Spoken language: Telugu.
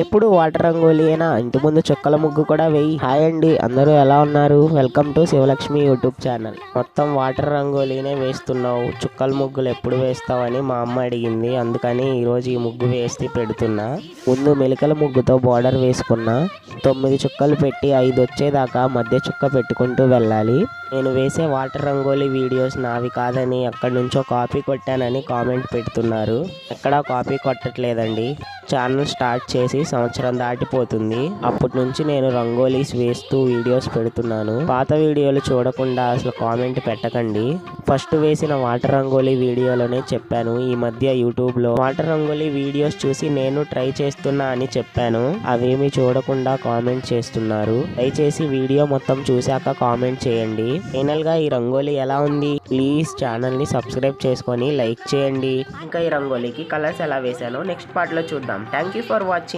ఎప్పుడు వాటర్ రంగోలీనా, ఇంటి ముందు చుక్కల ముగ్గు కూడా వేయి. హాయ్ అండి, అందరూ ఎలా ఉన్నారు? Welcome to Sivalakshmi YouTube channel. మొత్తం వాటర్ రంగోలీనే వేస్తున్నావు, చుక్కల ముగ్గులు ఎప్పుడు వేస్తావని మా అమ్మ అడిగింది. అందుకని ఈరోజు ఈ ముగ్గు వేసి పెడుతున్నా. ముందు మెలికల ముగ్గుతో బార్డర్ వేసుకున్నా. 9 చుక్కలు పెట్టి 5 వచ్చేదాకా మధ్య చుక్క పెట్టుకుంటూ వెళ్ళాలి. నేను వేసే వాటర్ రంగోలీ వీడియోస్ నావి కాదని ఎక్కడి నుంచో కాపీ కొట్టానని కామెంట్ పెడుతున్నారు. ఎక్కడా కాపీ కొట్టట్లేదండి. ఛానల్ స్టార్ట్ చేసి సంవత్సరం దాటిపోతుంది. అప్పటి నుంచి నేను రంగోలీస్ వేస్తూ వీడియోస్ పెడుతున్నాను. పాత వీడియోలు చూడకుండా అసలు కామెంట్ పెట్టకండి. ఫస్ట్ వేసిన వాటర్ రంగోలీ వీడియోలోనే చెప్పాను, ఈ మధ్య యూట్యూబ్లో వాటర్ రంగోలీ వీడియోస్ చూసి నేను ట్రై చేస్తున్నా అని చెప్పాను. అవేమి చూడకుండా కామెంట్ చేస్తున్నారు. దయచేసి వీడియో మొత్తం చూశాక కామెంట్ చేయండి. ఫైనల్ గా ఈ రంగోలీ ఎలా ఉంది? ప్లీజ్ ఛానల్ ని సబ్స్క్రైబ్ చేసుకొని లైక్ చేయండి. ఇంకా ఈ రంగోలీకి కలర్స్ ఎలా వేసానో నెక్స్ట్ పార్ట్ లో చూద్దాం. Thank you for watching.